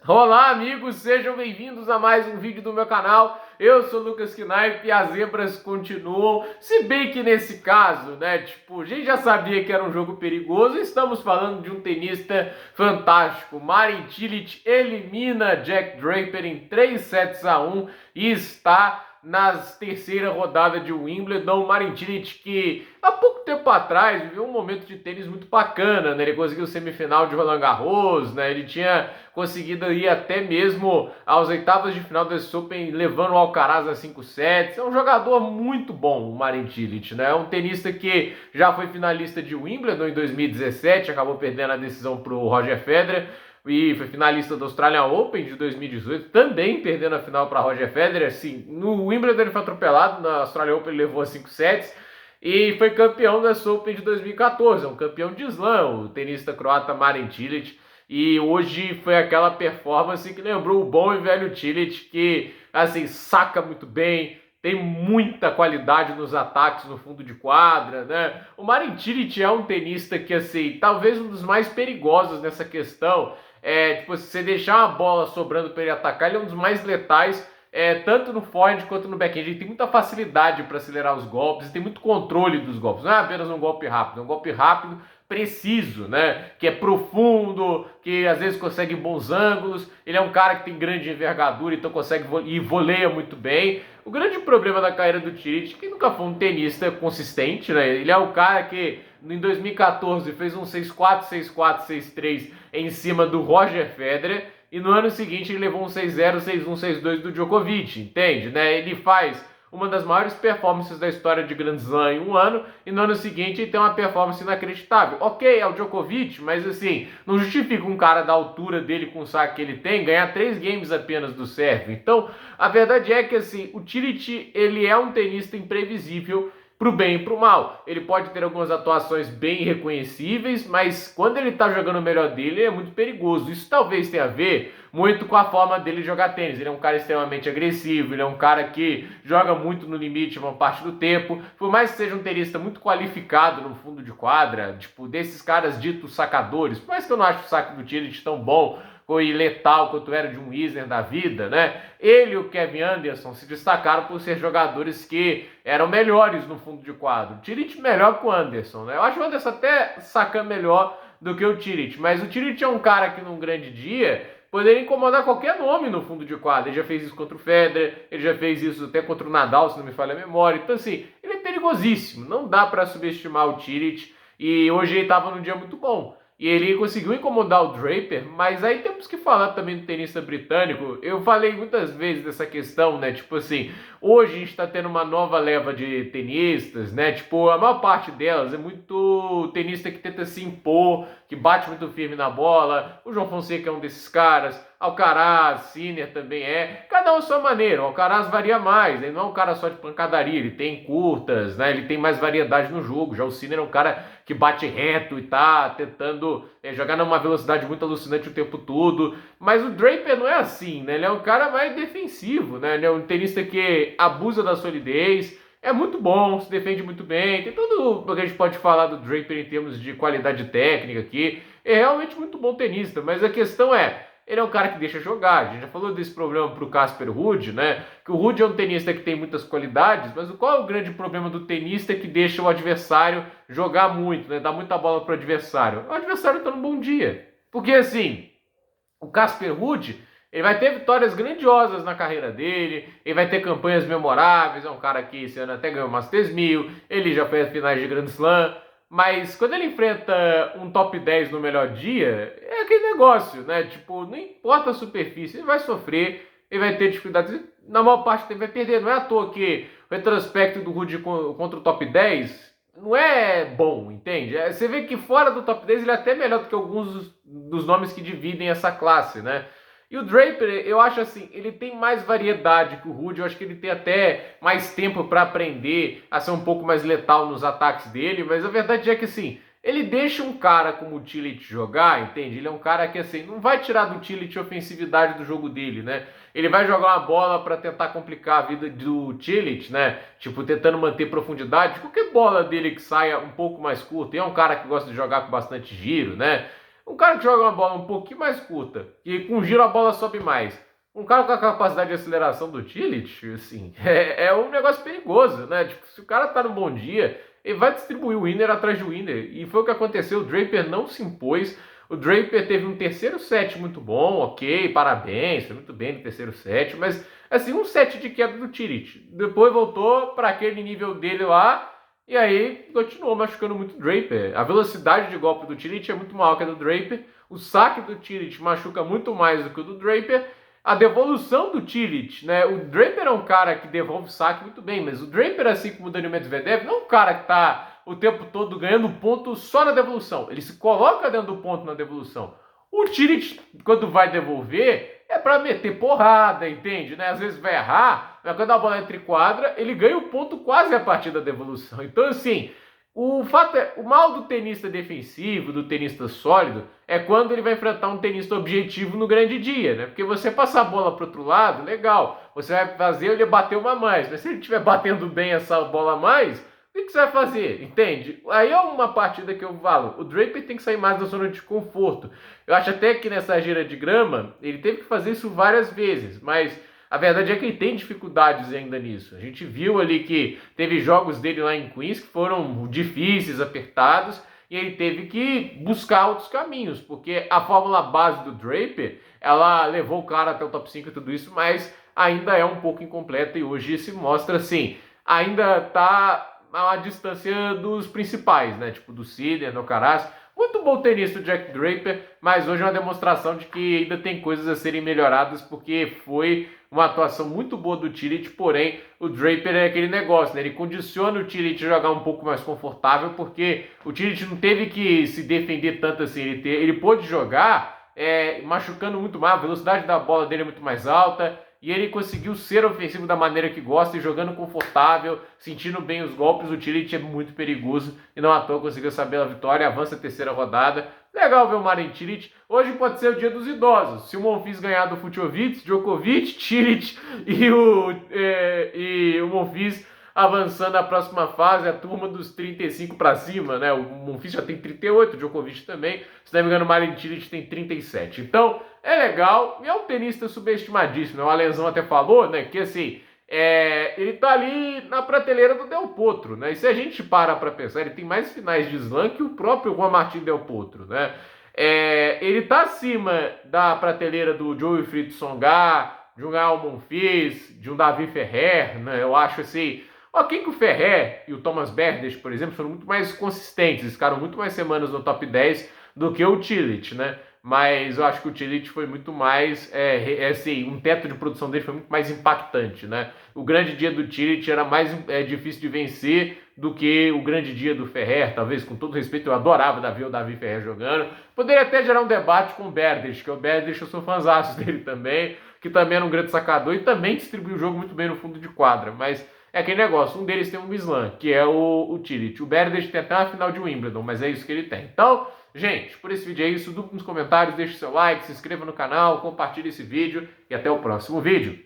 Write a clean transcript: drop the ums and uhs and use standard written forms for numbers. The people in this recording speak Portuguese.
Olá, amigos, sejam bem-vindos a mais um vídeo do meu canal. Eu sou o Lucas Knaip e as zebras continuam. Se bem que nesse caso, né, a gente já sabia que era um jogo perigoso. Estamos falando de um tenista fantástico. Marin Cilic elimina Jack Draper em 3 sets a 1 e está na terceira rodada de Wimbledon. Marin Cilic, que há pouco tempo atrás viveu um momento de tênis muito bacana, né? Ele conseguiu semifinal de Roland Garros, né? Ele tinha conseguido ir até mesmo às oitavas de final desse Open, levando o Alcaraz a 5 sets. É um jogador muito bom, o Marin Cilic, né? É um tenista que já foi finalista de Wimbledon em 2017, acabou perdendo a decisão para o Roger Federer, e foi finalista do Australian Open de 2018, também perdendo a final para Roger Federer. Sim, no Wimbledon ele foi atropelado, na Australian Open ele levou a 5 sets, e foi campeão da Open de 2014, é um campeão de slam, o tenista croata Marin Cilic. E hoje foi aquela performance que lembrou o bom e velho Cilic, que assim saca muito bem, tem muita qualidade nos ataques no fundo de quadra, né? O Marin Cilic é um tenista que assim, talvez um dos mais perigosos nessa questão. Tipo, se você deixar uma bola sobrando para ele atacar, ele é um dos mais letais, tanto no forehand quanto no backhand. Ele tem muita facilidade para acelerar os golpes, tem muito controle dos golpes. Não é apenas um golpe rápido, é um golpe rápido, preciso, né? Que é profundo, que às vezes consegue bons ângulos. Ele é um cara que tem grande envergadura, então consegue e voleia muito bem. O grande problema da carreira do Cilic é que nunca foi um tenista consistente, né? Ele é o cara que em 2014 fez um 6-4, 6-4, 6-3 em cima do Roger Federer, e no ano seguinte ele levou um 6-0, 6-1, 6-2 do Djokovic, entende, né? Ele faz uma das maiores performances da história de Grand Slam em um ano, e no ano seguinte ele tem uma performance inacreditável. Ok, é o Djokovic, mas assim, não justifica um cara da altura dele com o saque que ele tem ganhar 3 games apenas do serve. Então, a verdade é que assim, o Cilic, ele é um tenista imprevisível, pro bem e pro mal. Ele pode ter algumas atuações bem reconhecíveis, mas quando ele tá jogando o melhor dele, é muito perigoso. Isso talvez tenha a ver muito com a forma dele jogar tênis. Ele é um cara extremamente agressivo, ele é um cara que joga muito no limite uma parte do tempo. Por mais que seja um tenista muito qualificado no fundo de quadra, tipo, desses caras ditos sacadores, por mais que eu não ache o saque do Cilic tão bom e letal quanto era de um Isner da vida, né? Ele e o Kevin Anderson se destacaram por ser jogadores que eram melhores no fundo de quadro. O Cilic melhor que o Anderson, né? Eu acho o Anderson até sacando melhor do que o Cilic, mas o Cilic é um cara que num grande dia poderia incomodar qualquer nome no fundo de quadro. Ele já fez isso contra o Federer, ele já fez isso até contra o Nadal, se não me falha a memória. Então assim, ele é perigosíssimo, não dá para subestimar o Cilic, e hoje ele estava num dia muito bom. E ele conseguiu incomodar o Draper, mas aí temos que falar também do tenista britânico. Eu falei muitas vezes dessa questão, né? Tipo assim, hoje a gente tá tendo uma nova leva de tenistas, né? Tipo, a maior parte delas é muito tenista que tenta se impor, que bate muito firme na bola. O João Fonseca é um desses caras. Alcaraz, Sinner também é. Cada um a sua maneira. O Alcaraz varia mais, ele não é um cara só de pancadaria, ele tem curtas, né? Ele tem mais variedade no jogo. Já o Sinner é um cara que bate reto e tá tentando jogar numa velocidade muito alucinante o tempo todo. Mas o Draper não é assim, né? Ele é um cara mais defensivo, né? Ele é um tenista que abusa da solidez, é muito bom, se defende muito bem. Tem tudo o que a gente pode falar do Draper em termos de qualidade técnica aqui. É realmente muito bom tenista, mas a questão é, ele é um cara que deixa jogar. A gente já falou desse problema pro Casper Ruud, né? Que o Ruud é um tenista que tem muitas qualidades, mas qual é o grande problema do tenista que deixa o adversário jogar muito, né? Dá muita bola pro adversário. O adversário tá num bom dia. Porque assim, o Casper Ruud, ele vai ter vitórias grandiosas na carreira dele, ele vai ter campanhas memoráveis, é um cara que esse ano até ganhou o Masters 1000, ele já fez finais de Grand Slam, mas quando ele enfrenta um top 10 no melhor dia, é aquele negócio, né? Tipo, não importa a superfície, ele vai sofrer, ele vai ter dificuldades, na maior parte ele vai perder. Não é à toa que o retrospecto do Ruud contra o top 10 não é bom, entende? Você vê que fora do top 10 ele é até melhor do que alguns dos nomes que dividem essa classe, né? E o Draper, eu acho assim, ele tem mais variedade que o Ruud, eu acho que ele tem até mais tempo para aprender a ser um pouco mais letal nos ataques dele, mas a verdade é que assim, ele deixa um cara como o Cilic jogar, entende? Ele é um cara que assim, não vai tirar do Cilic a ofensividade do jogo dele, né? Ele vai jogar uma bola para tentar complicar a vida do Cilic, né? Tipo, tentando manter profundidade. Qualquer bola dele que saia um pouco mais curta, e é um cara que gosta de jogar com bastante giro, né? Um cara que joga uma bola um pouquinho mais curta, e com giro a bola sobe mais. Um cara com a capacidade de aceleração do Tillich, assim, é um negócio perigoso, né? Tipo, se o cara tá num bom dia, ele vai distribuir o winner atrás do winner. E foi o que aconteceu, o Draper não se impôs. O Draper teve um terceiro set muito bom, ok, parabéns, foi muito bem no terceiro set, mas assim, um set de queda do Tillich. Depois voltou para aquele nível dele lá, e aí continuou machucando muito o Draper. A velocidade de golpe do Tillich é muito maior que a do Draper, o saque do Tillich machuca muito mais do que o do Draper, a devolução do Tillich, né? O Draper é um cara que devolve saque muito bem, mas o Draper, assim como o Daniil Medvedev, não é um cara que tá o tempo todo ganhando ponto só na devolução. Ele se coloca dentro do ponto na devolução. O Tillich, quando vai devolver, é para meter porrada, entende? Né? Às vezes vai errar, mas quando a bola entra em quadra, ele ganha o ponto quase a partir da devolução. Então, assim, o mal do tenista defensivo, do tenista sólido, é quando ele vai enfrentar um tenista objetivo no grande dia, né? Porque você passar a bola para outro lado, legal, você vai fazer ele bater uma a mais, mas se ele estiver batendo bem essa bola a mais, o que você vai fazer? Entende? Aí é uma partida que eu falo, o Draper tem que sair mais da zona de conforto. Eu acho até que nessa gira de grama, ele teve que fazer isso várias vezes, mas a verdade é que ele tem dificuldades ainda nisso. A gente viu ali que teve jogos dele lá em Queens que foram difíceis, apertados, e ele teve que buscar outros caminhos, porque a fórmula base do Draper, ela levou o cara até o top 5 e tudo isso, mas ainda é um pouco incompleta e hoje se mostra assim, ainda tá a uma distância dos principais, né? Tipo do Sinner, do Alcaraz. Muito bom tenista o Jack Draper, mas hoje é uma demonstração de que ainda tem coisas a serem melhoradas, porque foi uma atuação muito boa do Tillich, porém o Draper é aquele negócio, né? Ele condiciona o Tillich a jogar um pouco mais confortável, porque o Tillich não teve que se defender tanto assim, ele pôde jogar machucando muito mais, a velocidade da bola dele é muito mais alta, e ele conseguiu ser ofensivo da maneira que gosta e jogando confortável, sentindo bem os golpes. O Tillich é muito perigoso e não à toa conseguiu saber a vitória, avança a terceira rodada. Legal ver o Marin Cilic. Hoje pode ser o dia dos idosos. Se o Monfils ganhar do Fucsovics, Djokovic, Cilic e o Monfils avançando a próxima fase, a turma dos 35 para cima, né? O Monfils já tem 38, o Djokovic também. Se não me engano, o Marin Cilic tem 37. Então, é legal e é um tenista subestimadíssimo, né? O Alenzão até falou, né, que assim, ele tá ali na prateleira do Del Potro, né? E se a gente para pensar, ele tem mais finais de slam que o próprio Juan Martín Del Potro, né? Ele tá acima da prateleira do Joe-Wilfried Tsonga, de um Gael Monfils, de um Davi Ferrer, né? Eu acho assim, ok que o Ferrer e o Thomas Berdych, por exemplo, foram muito mais consistentes, eles ficaram muito mais semanas no top 10 do que o Tillich, né? Mas eu acho que o Tillich foi muito mais, assim, um teto de produção dele foi muito mais impactante, né? O grande dia do Tillich era mais difícil de vencer do que o grande dia do Ferrer, talvez, com todo respeito, eu adorava ver o Davi Ferrer jogando. Poderia até gerar um debate com o Berdych, que o Berdych eu sou fãzaço dele também, que também era um grande sacador e também distribuiu o jogo muito bem no fundo de quadra, mas é aquele negócio, um deles tem um slam, que é o Tillich. O Berdych tem até uma final de Wimbledon, mas é isso que ele tem. Então, gente, por esse vídeo é isso. Duplo nos comentários, deixe seu like, se inscreva no canal, compartilhe esse vídeo e até o próximo vídeo.